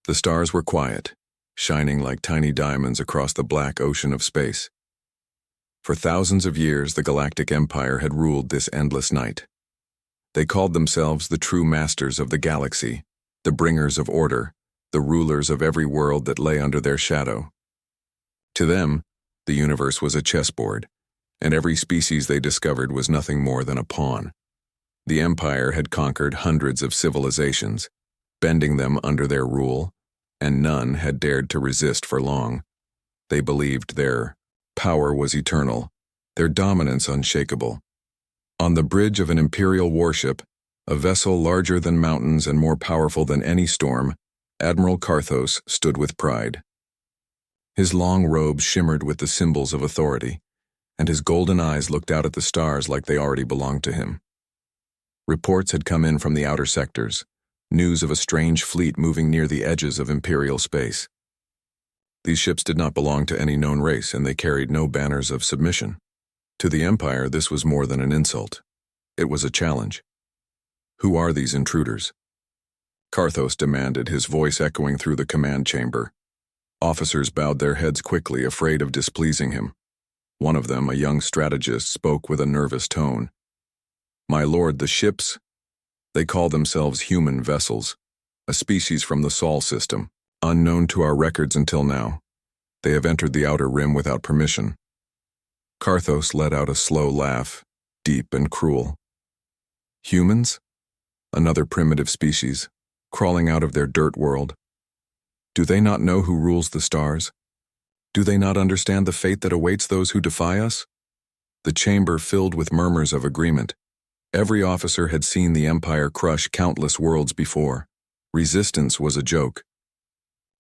The stars were quiet, shining like tiny diamonds across the black ocean of space. For thousands of years, the Galactic Empire had ruled this endless night. They called themselves the true masters of the galaxy, the bringers of order, the rulers of every world that lay under their shadow. To them, the universe was a chessboard, and every species they discovered was nothing more than a pawn. The Empire had conquered hundreds of civilizations, bending them under their rule, and none had dared to resist for long. They believed their power was eternal, their dominance unshakable. On the bridge of an imperial warship, a vessel larger than mountains and more powerful than any storm, Admiral Karthos stood with pride. His long robes shimmered with the symbols of authority, and his golden eyes looked out at the stars like they already belonged to him. Reports had come in from the outer sectors, news of a strange fleet moving near the edges of imperial space. These ships did not belong to any known race, and they carried no banners of submission. To the Empire, this was more than an insult. It was a challenge. Who are these intruders? Karthos demanded, his voice echoing through the command chamber. Officers bowed their heads quickly, afraid of displeasing him. One of them, a young strategist, spoke with a nervous tone. "My lord, the ships, they call themselves human vessels, a species from the Sol system, unknown to our records until now. They have entered the outer rim without permission." Karthos let out a slow laugh, deep and cruel. Humans? Another primitive species, crawling out of their dirt world. Do they not know who rules the stars? Do they not understand the fate that awaits those who defy us? The chamber filled with murmurs of agreement. Every officer had seen the Empire crush countless worlds before. Resistance was a joke.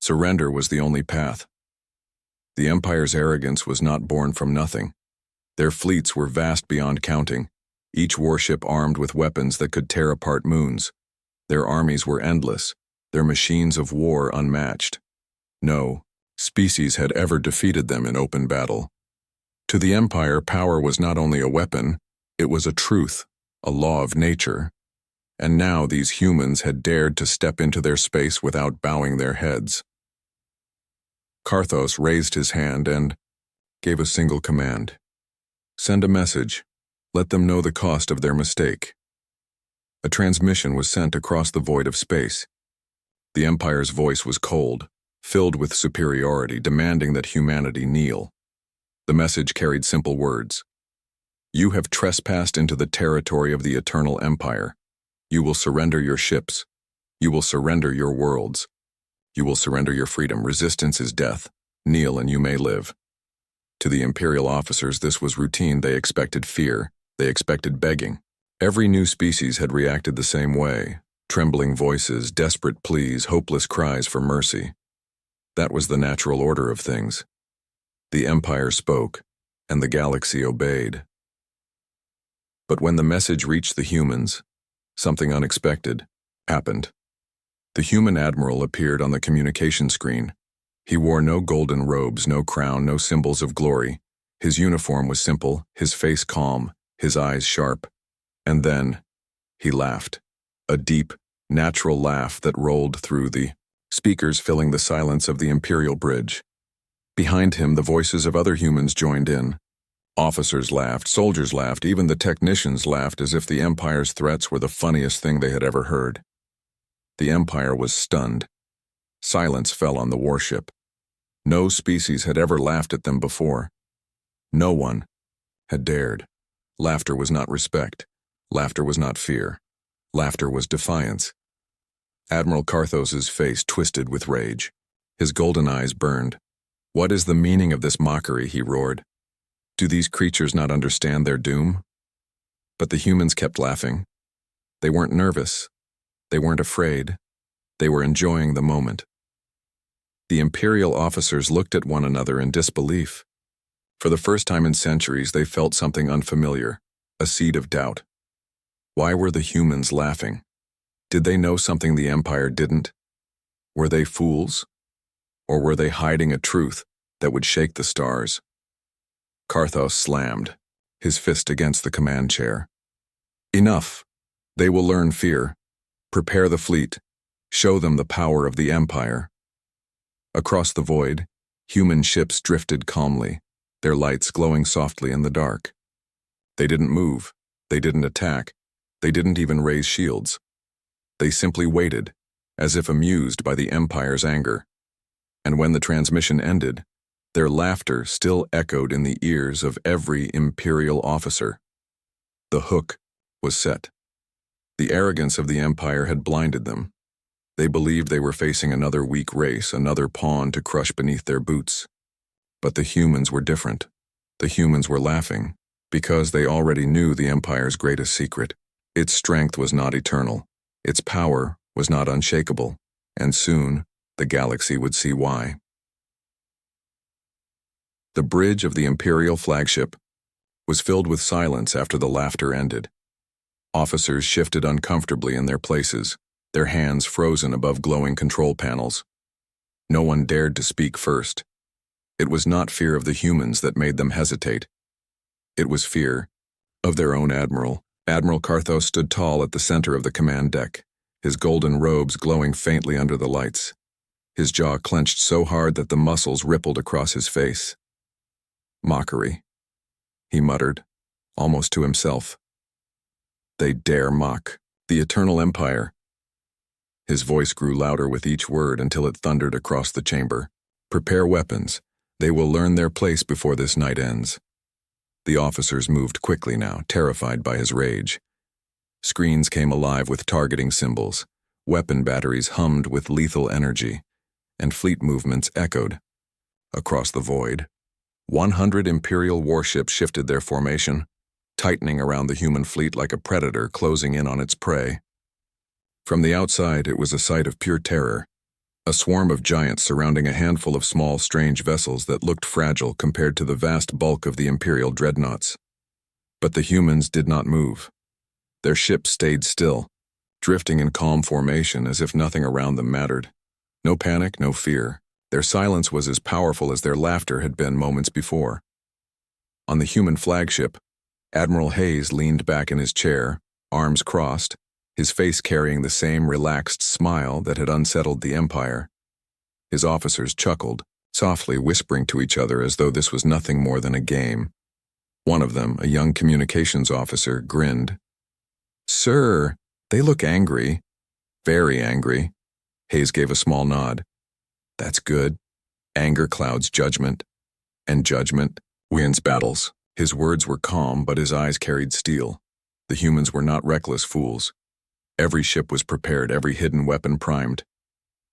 Surrender was the only path. The Empire's arrogance was not born from nothing. Their fleets were vast beyond counting, each warship armed with weapons that could tear apart moons. Their armies were endless, their machines of war unmatched. No species had ever defeated them in open battle. To the Empire, power was not only a weapon, it was a truth, a law of nature. And now these humans had dared to step into their space without bowing their heads. Karthos raised his hand and gave a single command. "Send a message. Let them know the cost of their mistake." A transmission was sent across the void of space. The Empire's voice was cold, filled with superiority, demanding that humanity kneel. The message carried simple words. "You have trespassed into the territory of the Eternal Empire. You will surrender your ships. You will surrender your worlds. You will surrender your freedom. Resistance is death. Kneel and you may live." To the Imperial officers, this was routine. They expected fear. They expected begging. Every new species had reacted the same way. Trembling voices, desperate pleas, hopeless cries for mercy. That was the natural order of things. The Empire spoke, and the galaxy obeyed. But when the message reached the humans, something unexpected happened. The human admiral appeared on the communication screen. He wore no golden robes, no crown, no symbols of glory. His uniform was simple, his face calm, his eyes sharp. And then, he laughed. A deep, natural laugh that rolled through the speakers, filling the silence of the Imperial Bridge. Behind him, the voices of other humans joined in. Officers laughed, soldiers laughed, even the technicians laughed as if the Empire's threats were the funniest thing they had ever heard. The Empire was stunned. Silence fell on the warship. No species had ever laughed at them before. No one had dared. Laughter was not respect. Laughter was not fear. Laughter was defiance. Admiral Karthos's face twisted with rage. His golden eyes burned. "What is the meaning of this mockery?" he roared. "Do these creatures not understand their doom?" But the humans kept laughing. They weren't nervous. They weren't afraid. They were enjoying the moment. The Imperial officers looked at one another in disbelief. For the first time in centuries, they felt something unfamiliar, a seed of doubt. Why were the humans laughing? Did they know something the Empire didn't? Were they fools? Or were they hiding a truth that would shake the stars? Karthos slammed, his fist against the command chair. "Enough! They will learn fear. Prepare the fleet. Show them the power of the Empire." Across the void, human ships drifted calmly, their lights glowing softly in the dark. They didn't move, they didn't attack, they didn't even raise shields. They simply waited, as if amused by the Empire's anger. And when the transmission ended, their laughter still echoed in the ears of every Imperial officer. The hook was set. The arrogance of the Empire had blinded them. They believed they were facing another weak race, another pawn to crush beneath their boots. But the humans were different. The humans were laughing, because they already knew the Empire's greatest secret. Its strength was not eternal. Its power was not unshakable. And soon, the galaxy would see why. The bridge of the Imperial flagship was filled with silence after the laughter ended. Officers shifted uncomfortably in their places, their hands frozen above glowing control panels. No one dared to speak first. It was not fear of the humans that made them hesitate. It was fear of their own admiral. Admiral Carthos stood tall at the center of the command deck, his golden robes glowing faintly under the lights. His jaw clenched so hard that the muscles rippled across his face. Mockery, he muttered, almost to himself. They dare mock the Eternal Empire. His voice grew louder with each word until it thundered across the chamber. Prepare weapons. They will learn their place before this night ends. The officers moved quickly now, terrified by his rage. Screens came alive with targeting symbols, weapon batteries hummed with lethal energy, and fleet movements echoed. Across the void, 100 Imperial warships shifted their formation, tightening around the human fleet like a predator closing in on its prey. From the outside, it was a sight of pure terror, a swarm of giants surrounding a handful of small, strange vessels that looked fragile compared to the vast bulk of the Imperial dreadnoughts. But the humans did not move. Their ships stayed still, drifting in calm formation as if nothing around them mattered. No panic, no fear. Their silence was as powerful as their laughter had been moments before. On the human flagship, Admiral Hayes leaned back in his chair, arms crossed, his face carrying the same relaxed smile that had unsettled the Empire. His officers chuckled, softly whispering to each other as though this was nothing more than a game. One of them, a young communications officer, grinned. "Sir, they look angry. Very angry." Hayes gave a small nod. "That's good. Anger clouds judgment, and judgment wins battles." His words were calm, but his eyes carried steel. The humans were not reckless fools. Every ship was prepared, every hidden weapon primed.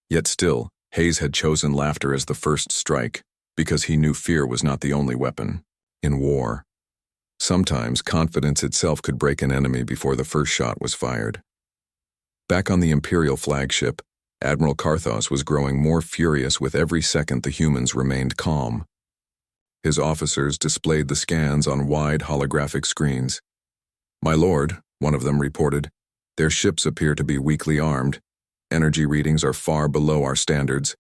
Yet still, Hayes had chosen laughter as the first strike, because he knew fear was not the only weapon. In war, sometimes confidence itself could break an enemy before the first shot was fired. Back on the Imperial flagship, Admiral Carthos was growing more furious with every second the humans remained calm. His officers displayed the scans on wide holographic screens. "My lord," one of them reported, "their ships appear to be weakly armed. Energy readings are far below our standards.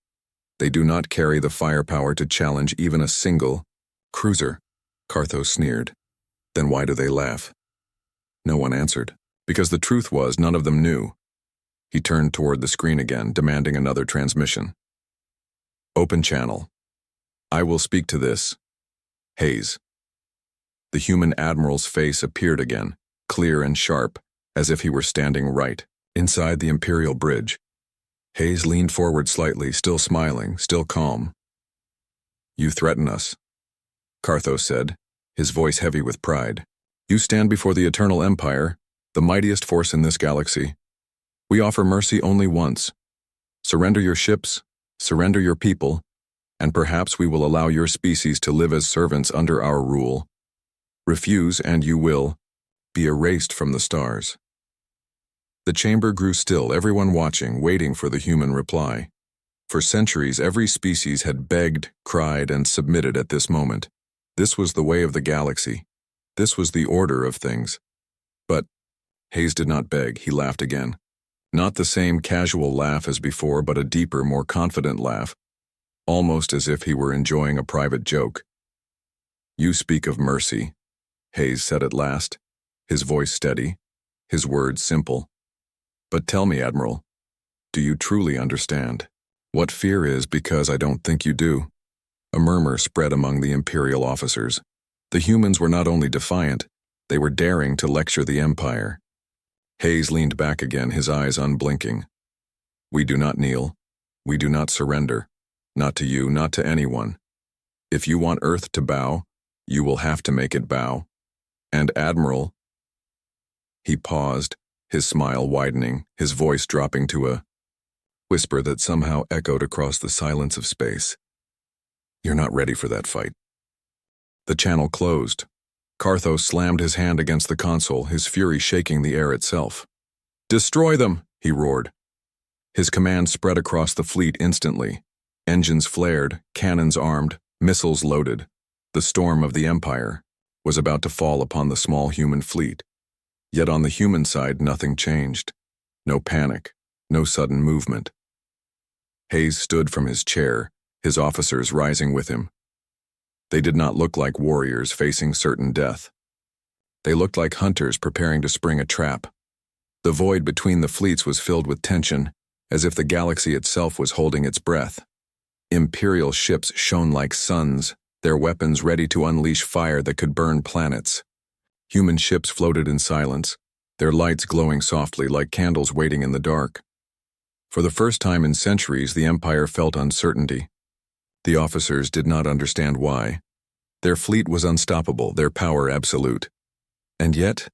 They do not carry the firepower to challenge even a single cruiser." Carthos sneered. "Then why do they laugh?" No one answered, because the truth was none of them knew. He turned toward the screen again, demanding another transmission. "Open channel. I will speak to this. Hayes." The human admiral's face appeared again, clear and sharp, as if he were standing right inside the Imperial bridge. Hayes leaned forward slightly, still smiling, still calm. "You threaten us," Carthos said, his voice heavy with pride. "You stand before the Eternal Empire, the mightiest force in this galaxy. We offer mercy only once. Surrender your ships, surrender your people, and perhaps we will allow your species to live as servants under our rule. Refuse, and you will be erased from the stars." The chamber grew still, everyone watching, waiting for the human reply. For centuries, every species had begged, cried, and submitted at this moment. This was the way of the galaxy. This was the order of things. But Hayes did not beg, he laughed again. Not the same casual laugh as before, but a deeper, more confident laugh, almost as if he were enjoying a private joke. "You speak of mercy," Hayes said at last, his voice steady, his words simple. "But tell me, Admiral, do you truly understand?" What fear is because I don't think you do. A murmur spread among the Imperial officers. The humans were not only defiant, they were daring to lecture the Empire. Hayes leaned back again, his eyes unblinking. We do not kneel. We do not surrender. Not to you, not to anyone. If you want Earth to bow, you will have to make it bow. And Admiral... He paused, his smile widening, his voice dropping to a whisper that somehow echoed across the silence of space. You're not ready for that fight. The channel closed. Carthos slammed his hand against the console, his fury shaking the air itself. Destroy them, he roared. His command spread across the fleet instantly. Engines flared, cannons armed, missiles loaded. The storm of the Empire was about to fall upon the small human fleet. Yet on the human side, nothing changed. No panic, no sudden movement. Hayes stood from his chair, his officers rising with him. They did not look like warriors facing certain death. They looked like hunters preparing to spring a trap. The void between the fleets was filled with tension, as if the galaxy itself was holding its breath. Imperial ships shone like suns, their weapons ready to unleash fire that could burn planets. Human ships floated in silence, their lights glowing softly like candles waiting in the dark. For the first time in centuries, the Empire felt uncertainty. The officers did not understand why. Their fleet was unstoppable, their power absolute. And yet,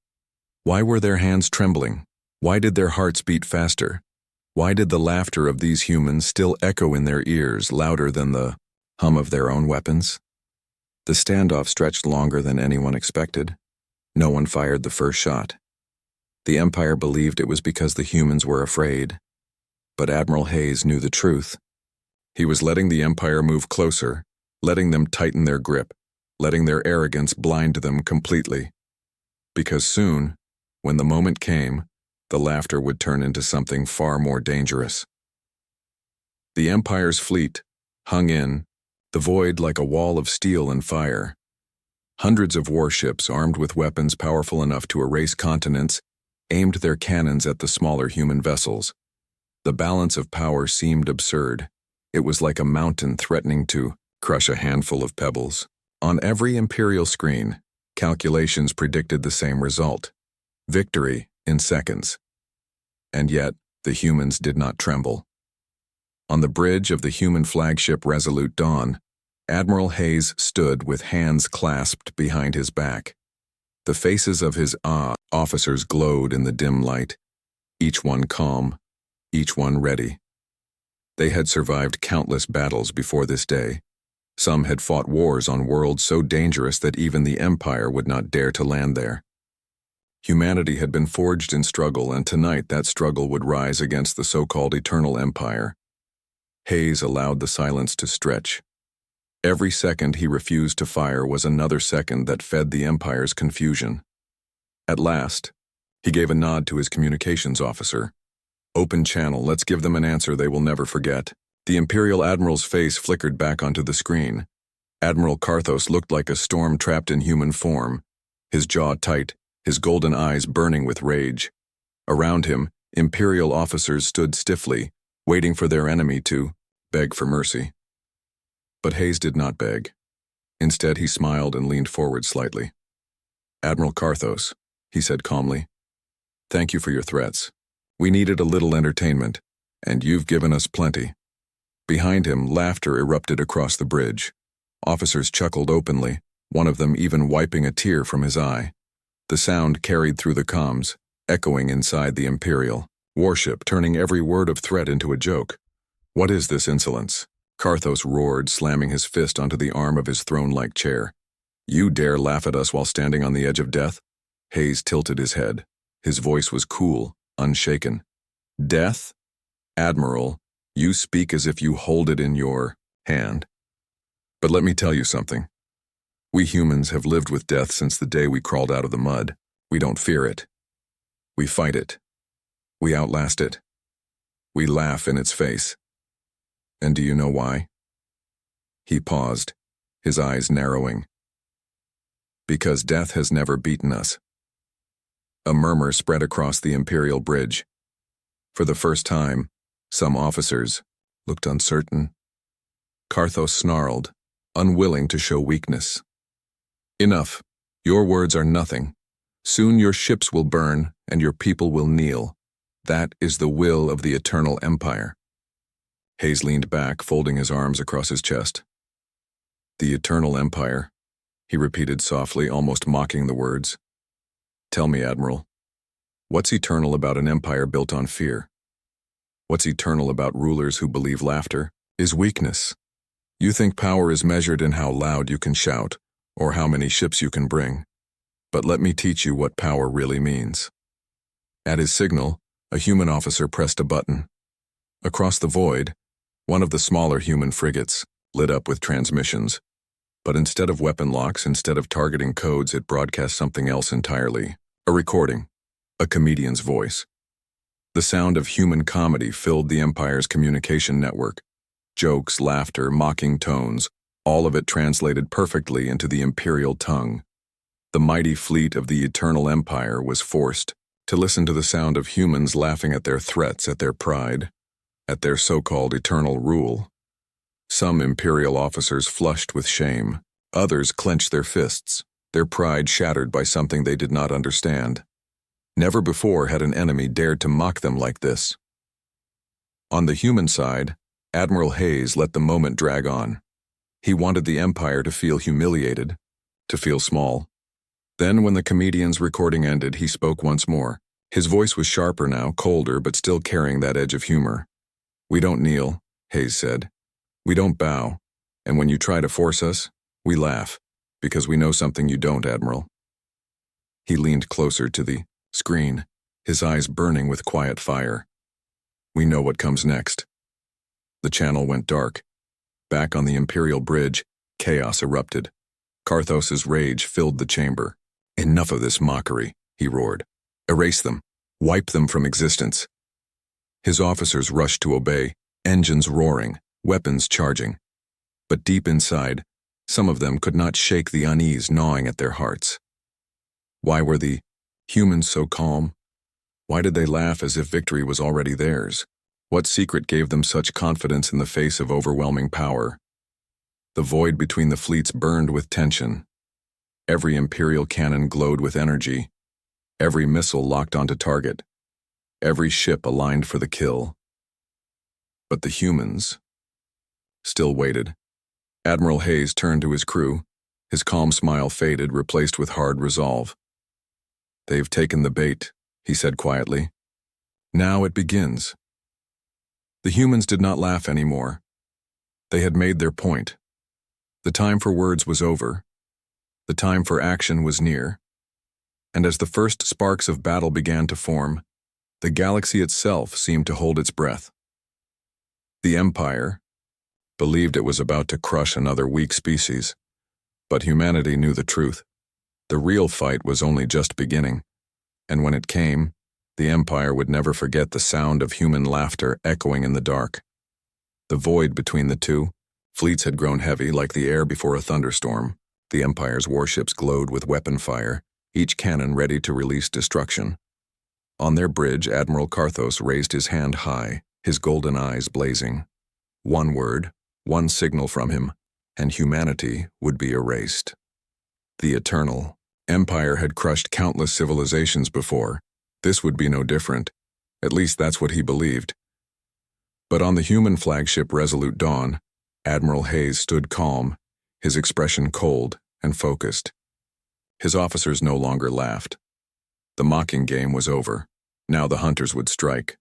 why were their hands trembling? Why did their hearts beat faster? Why did the laughter of these humans still echo in their ears louder than the hum of their own weapons? The standoff stretched longer than anyone expected. No one fired the first shot. The Empire believed it was because the humans were afraid. But Admiral Hayes knew the truth. He was letting the Empire move closer, letting them tighten their grip, letting their arrogance blind them completely. Because soon, when the moment came, the laughter would turn into something far more dangerous. The Empire's fleet hung in, the void like a wall of steel and fire. Hundreds of warships armed with weapons powerful enough to erase continents aimed their cannons at the smaller human vessels. The balance of power seemed absurd. It was like a mountain threatening to crush a handful of pebbles. On every Imperial screen, calculations predicted the same result: victory in seconds. And yet, the humans did not tremble. On the bridge of the human flagship Resolute Dawn, Admiral Hayes stood with hands clasped behind his back. The faces of his officers glowed in the dim light, each one calm, each one ready. They had survived countless battles before this day. Some had fought wars on worlds so dangerous that even the Empire would not dare to land there. Humanity had been forged in struggle, and tonight that struggle would rise against the so-called Eternal Empire. Hayes allowed the silence to stretch. Every second he refused to fire was another second that fed the Empire's confusion. At last, he gave a nod to his communications officer. Open channel, let's give them an answer they will never forget. The Imperial Admiral's face flickered back onto the screen. Admiral Carthos looked like a storm trapped in human form, his jaw tight, his golden eyes burning with rage. Around him, Imperial officers stood stiffly, waiting for their enemy to beg for mercy. But Hayes did not beg. Instead, he smiled and leaned forward slightly. Admiral Carthos, he said calmly, thank you for your threats. We needed a little entertainment, and you've given us plenty. Behind him, laughter erupted across the bridge. Officers chuckled openly, one of them even wiping a tear from his eye. The sound carried through the comms, echoing inside the Imperial warship, turning every word of threat into a joke. What is this insolence? Carthos roared, slamming his fist onto the arm of his throne-like chair. You dare laugh at us while standing on the edge of death? Hayes tilted his head. His voice was cool, unshaken. Death? Admiral, you speak as if you hold it in your hand. But let me tell you something. We humans have lived with death since the day we crawled out of the mud. We don't fear it. We fight it. We outlast it. We laugh in its face. And do you know why? He paused, his eyes narrowing. Because death has never beaten us. A murmur spread across the Imperial bridge. For the first time, some officers, looked uncertain. Carthos snarled, unwilling to show weakness. Enough. Your words are nothing. Soon your ships will burn, and your people will kneel. That is the will of the Eternal Empire. Hayes leaned back, folding his arms across his chest. The Eternal Empire, he repeated softly, almost mocking the words. Tell me, Admiral, what's eternal about an empire built on fear? What's eternal about rulers who believe laughter is weakness? You think power is measured in how loud you can shout, or how many ships you can bring. But let me teach you what power really means. At his signal, a human officer pressed a button. Across the void, one of the smaller human frigates lit up with transmissions. But instead of weapon locks, instead of targeting codes, it broadcast something else entirely. A recording. A comedian's voice. The sound of human comedy filled the Empire's communication network. Jokes, laughter, mocking tones, all of it translated perfectly into the Imperial tongue. The mighty fleet of the Eternal Empire was forced to listen to the sound of humans laughing at their threats, at their pride, at their so-called eternal rule. Some Imperial officers flushed with shame. Others clenched their fists, their pride shattered by something they did not understand. Never before had an enemy dared to mock them like this. On the human side, Admiral Hayes let the moment drag on. He wanted the Empire to feel humiliated, to feel small. Then, when the comedian's recording ended, he spoke once more. His voice was sharper now, colder, but still carrying that edge of humor. We don't kneel, Hayes said. We don't bow. And when you try to force us, we laugh, because we know something you don't, Admiral. He leaned closer to the screen, his eyes burning with quiet fire. We know what comes next. The channel went dark. Back on the Imperial bridge, chaos erupted. Carthos's rage filled the chamber. Enough of this mockery, he roared. Erase them. Wipe them from existence. His officers rushed to obey, engines roaring, weapons charging. But deep inside, some of them could not shake the unease gnawing at their hearts. Why were the humans so calm? Why did they laugh as if victory was already theirs? What secret gave them such confidence in the face of overwhelming power? The void between the fleets burned with tension. Every Imperial cannon glowed with energy. Every missile locked onto target. Every ship aligned for the kill. But the humans still waited. Admiral Hayes turned to his crew. His calm smile faded, replaced with hard resolve. They've taken the bait, he said quietly. Now it begins. The humans did not laugh anymore. They had made their point. The time for words was over. The time for action was near. And as the first sparks of battle began to form, the galaxy itself seemed to hold its breath. The Empire believed it was about to crush another weak species, but humanity knew the truth. The real fight was only just beginning, and when it came, the Empire would never forget the sound of human laughter echoing in the dark. The void between the two, fleets had grown heavy like the air before a thunderstorm. The Empire's warships glowed with weapon fire, each cannon ready to release destruction. On their bridge, Admiral Carthos raised his hand high, his golden eyes blazing. One word, one signal from him, and humanity would be erased. The Eternal Empire had crushed countless civilizations before. This would be no different. At least that's what he believed. But on the human flagship Resolute Dawn, Admiral Hayes stood calm, his expression cold and focused. His officers no longer laughed. The mocking game was over. Now the hunters would strike.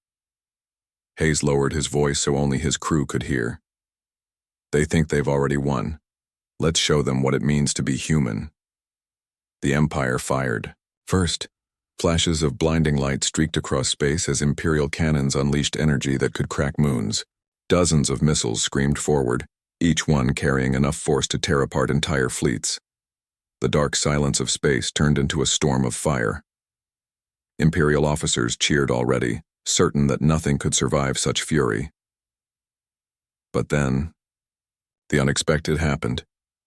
Hayes lowered his voice so only his crew could hear. They think they've already won. Let's show them what it means to be human. The Empire fired. First, flashes of blinding light streaked across space as Imperial cannons unleashed energy that could crack moons. Dozens of missiles screamed forward, each one carrying enough force to tear apart entire fleets. The dark silence of space turned into a storm of fire. Imperial officers cheered already, certain that nothing could survive such fury. But then, the unexpected happened.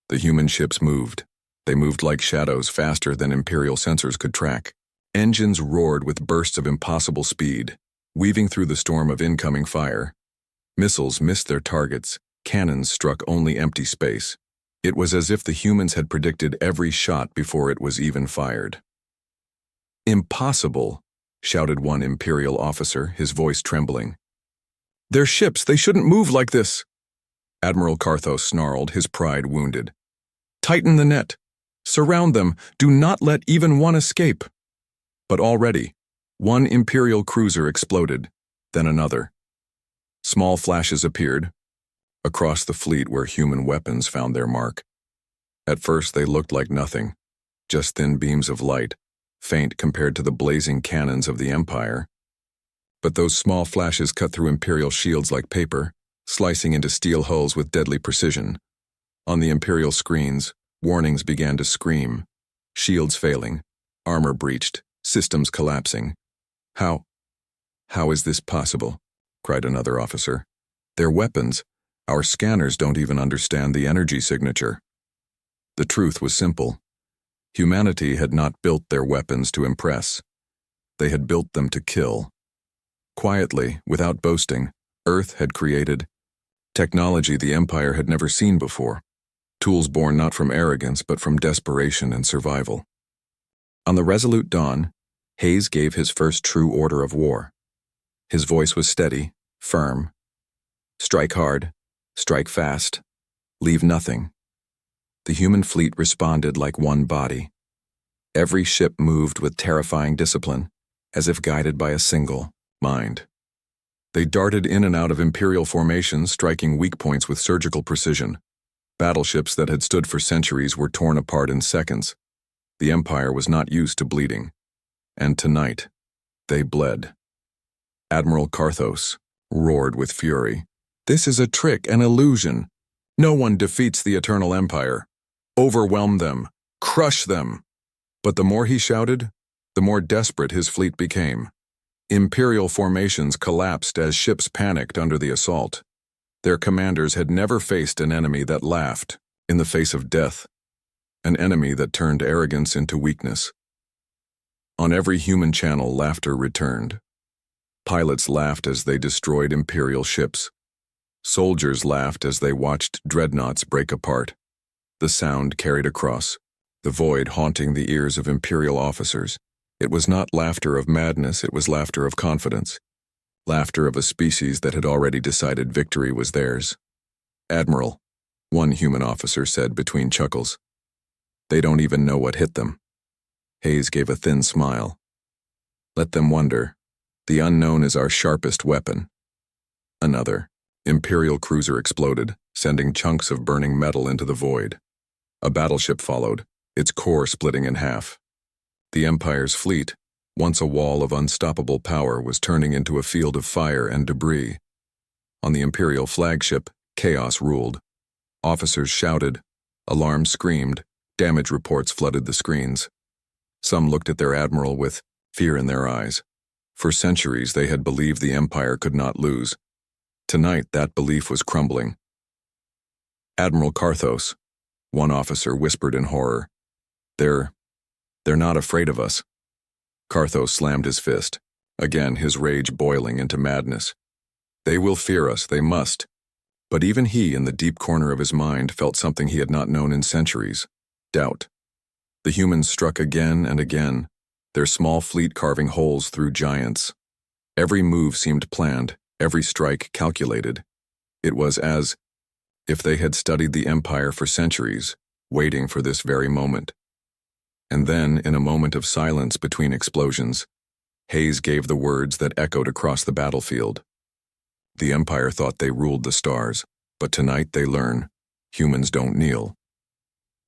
The human ships moved. They moved like shadows, faster than Imperial sensors could track. Engines roared with bursts of impossible speed, weaving through the storm of incoming fire. Missiles missed their targets, cannons struck only empty space. It was as if the humans had predicted every shot before it was even fired. "Impossible," shouted one Imperial officer, his voice trembling. "They're ships, they shouldn't move like this." Admiral Carthos snarled, his pride wounded. "Tighten the net. Surround them. Do not let even one escape." But already, one Imperial cruiser exploded, then another. Small flashes appeared across the fleet where human weapons found their mark. At first they looked like nothing, just thin beams of light, faint compared to the blazing cannons of the Empire. But those small flashes cut through Imperial shields like paper, slicing into steel hulls with deadly precision. On the Imperial screens, warnings began to scream. Shields failing, armor breached, systems collapsing. How is this possible?" cried another officer. "Their weapons, our scanners don't even understand the energy signature." The truth was simple. Humanity had not built their weapons to impress. They had built them to kill. Quietly, without boasting, Earth had created technology the Empire had never seen before. Tools born not from arrogance but from desperation and survival. On the resolute dawn, Hayes gave his first true order of war. His voice was steady, firm. "Strike hard, strike fast, leave nothing." The human fleet responded like one body. Every ship moved with terrifying discipline, as if guided by a single mind. They darted in and out of Imperial formations, striking weak points with surgical precision. Battleships that had stood for centuries were torn apart in seconds. The Empire was not used to bleeding. And tonight, they bled. Admiral Carthos roared with fury. "This is a trick, an illusion. No one defeats the Eternal Empire. Overwhelm them. Crush them." But the more he shouted, the more desperate his fleet became. Imperial formations collapsed as ships panicked under the assault. Their commanders had never faced an enemy that laughed in the face of death, an enemy that turned arrogance into weakness. On every human channel, laughter returned. Pilots laughed as they destroyed Imperial ships. Soldiers laughed as they watched dreadnoughts break apart. The sound carried across, the void haunting the ears of Imperial officers. It was not laughter of madness, it was laughter of confidence. Laughter of a species that had already decided victory was theirs. "Admiral," one human officer said between chuckles. "They don't even know what hit them." Hayes gave a thin smile. "Let them wonder. The unknown is our sharpest weapon." Another Imperial cruiser exploded, sending chunks of burning metal into the void. A battleship followed, its core splitting in half. The Empire's fleet, once a wall of unstoppable power, was turning into a field of fire and debris. On the Imperial flagship, chaos ruled. Officers shouted, alarms screamed, damage reports flooded the screens. Some looked at their admiral with fear in their eyes. For centuries they had believed the Empire could not lose. Tonight that belief was crumbling. "Admiral Carthos," one officer whispered in horror. They're not afraid of us." Carthos slammed his fist, again his rage boiling into madness. "They will fear us, they must." But even he, in the deep corner of his mind, felt something he had not known in centuries: doubt. The humans struck again and again, their small fleet carving holes through giants. Every move seemed planned, every strike calculated. It was as if they had studied the Empire for centuries, waiting for this very moment. And then, in a moment of silence between explosions, Hayes gave the words that echoed across the battlefield. The Empire thought they ruled the stars, but tonight they learn, humans don't kneel.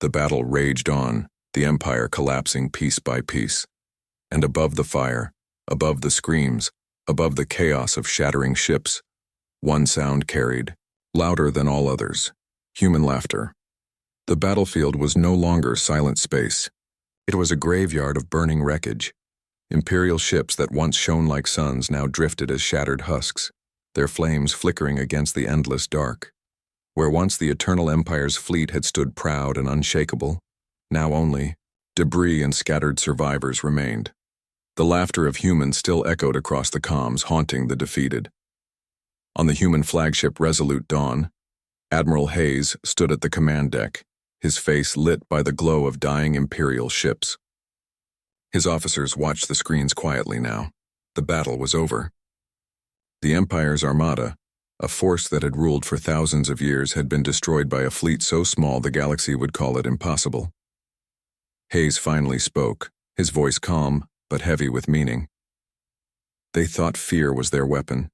The battle raged on, the Empire collapsing piece by piece. And above the fire, above the screams, above the chaos of shattering ships, one sound carried, louder than all others: human laughter. The battlefield was no longer silent space. It was a graveyard of burning wreckage. Imperial ships that once shone like suns now drifted as shattered husks, their flames flickering against the endless dark. Where once the Eternal Empire's fleet had stood proud and unshakable, now only debris and scattered survivors remained. The laughter of humans still echoed across the comms, haunting the defeated. On the human flagship Resolute Dawn, Admiral Hayes stood at the command deck, his face lit by the glow of dying Imperial ships. His officers watched the screens quietly now. The battle was over. The Empire's armada, a force that had ruled for thousands of years, had been destroyed by a fleet so small the galaxy would call it impossible. Hayes finally spoke, his voice calm but heavy with meaning. They thought fear was their weapon.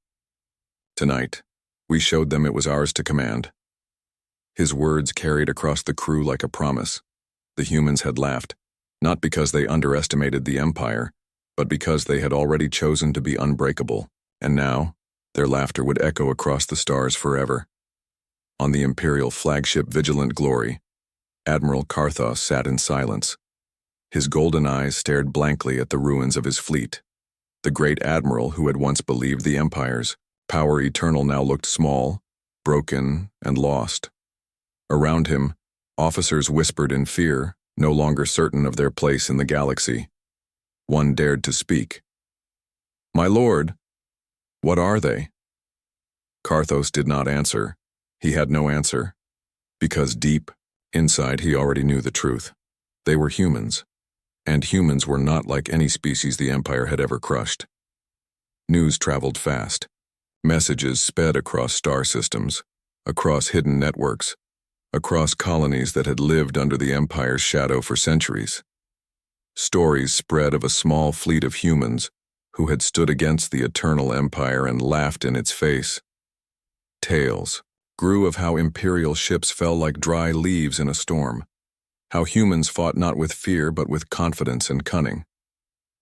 Tonight, we showed them it was ours to command. His words carried across the crew like a promise. The humans had laughed, not because they underestimated the Empire, but because they had already chosen to be unbreakable, and now, their laughter would echo across the stars forever. On the Imperial flagship Vigilant Glory, Admiral Karthos sat in silence. His golden eyes stared blankly at the ruins of his fleet. The great admiral who had once believed the Empire's power eternal now looked small, broken, and lost. Around him, officers whispered in fear, no longer certain of their place in the galaxy. One dared to speak. "My lord, what are they?" Karthos did not answer. He had no answer, because deep inside he already knew the truth. They were humans, and humans were not like any species the Empire had ever crushed. News traveled fast. Messages sped across star systems, across hidden networks, across colonies that had lived under the Empire's shadow for centuries. Stories spread of a small fleet of humans who had stood against the eternal Empire and laughed in its face. Tales grew of how Imperial ships fell like dry leaves in a storm, how humans fought not with fear but with confidence and cunning.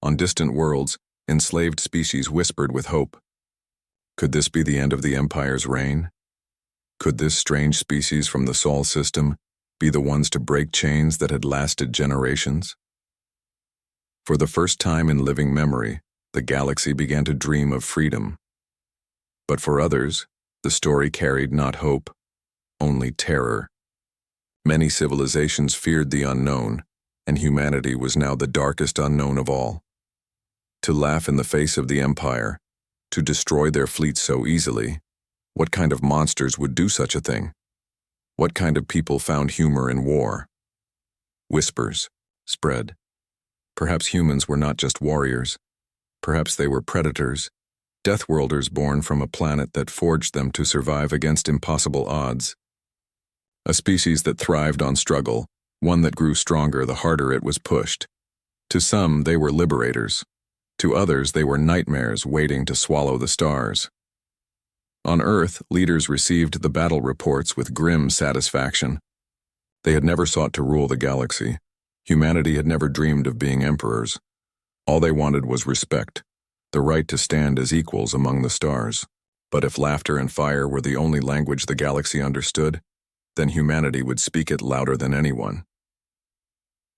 On distant worlds, enslaved species whispered with hope. Could this be the end of the Empire's reign? Could this strange species from the Sol system be the ones to break chains that had lasted generations? For the first time in living memory, the galaxy began to dream of freedom. But for others, the story carried not hope, only terror. Many civilizations feared the unknown, and humanity was now the darkest unknown of all. To laugh in the face of the Empire, to destroy their fleet so easily, what kind of monsters would do such a thing? What kind of people found humor in war? Whispers spread. Perhaps humans were not just warriors. Perhaps they were predators, deathworlders born from a planet that forged them to survive against impossible odds. A species that thrived on struggle, one that grew stronger the harder it was pushed. To some, they were liberators. To others, they were nightmares waiting to swallow the stars. On Earth, leaders received the battle reports with grim satisfaction. They had never sought to rule the galaxy. Humanity had never dreamed of being emperors. All they wanted was respect, the right to stand as equals among the stars. But if laughter and fire were the only language the galaxy understood, then humanity would speak it louder than anyone.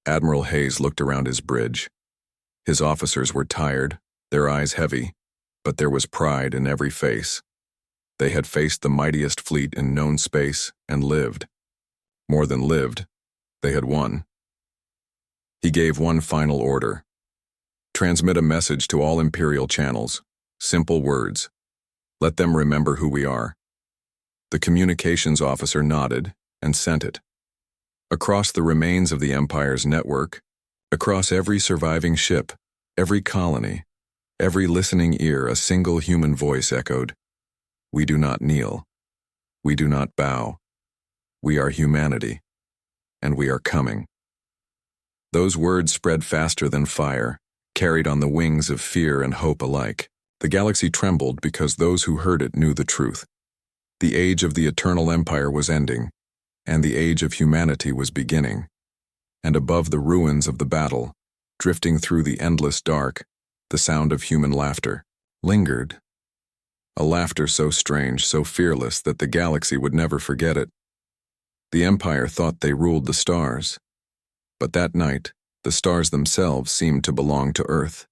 Admiral Hayes looked around his bridge. His officers were tired, their eyes heavy, but there was pride in every face. They had faced the mightiest fleet in known space and lived. More than lived, they had won. He gave one final order. Transmit a message to all Imperial channels. Simple words. Let them remember who we are. The communications officer nodded and sent it. Across the remains of the Empire's network, across every surviving ship, every colony, every listening ear, a single human voice echoed, "We do not kneel. We do not bow. We are humanity, and we are coming." Those words spread faster than fire, carried on the wings of fear and hope alike. The galaxy trembled because those who heard it knew the truth. The age of the eternal Empire was ending, and the age of humanity was beginning. And above the ruins of the battle, drifting through the endless dark, the sound of human laughter lingered. A laughter so strange, so fearless that the galaxy would never forget it. The Empire thought they ruled the stars, but that night, the stars themselves seemed to belong to Earth.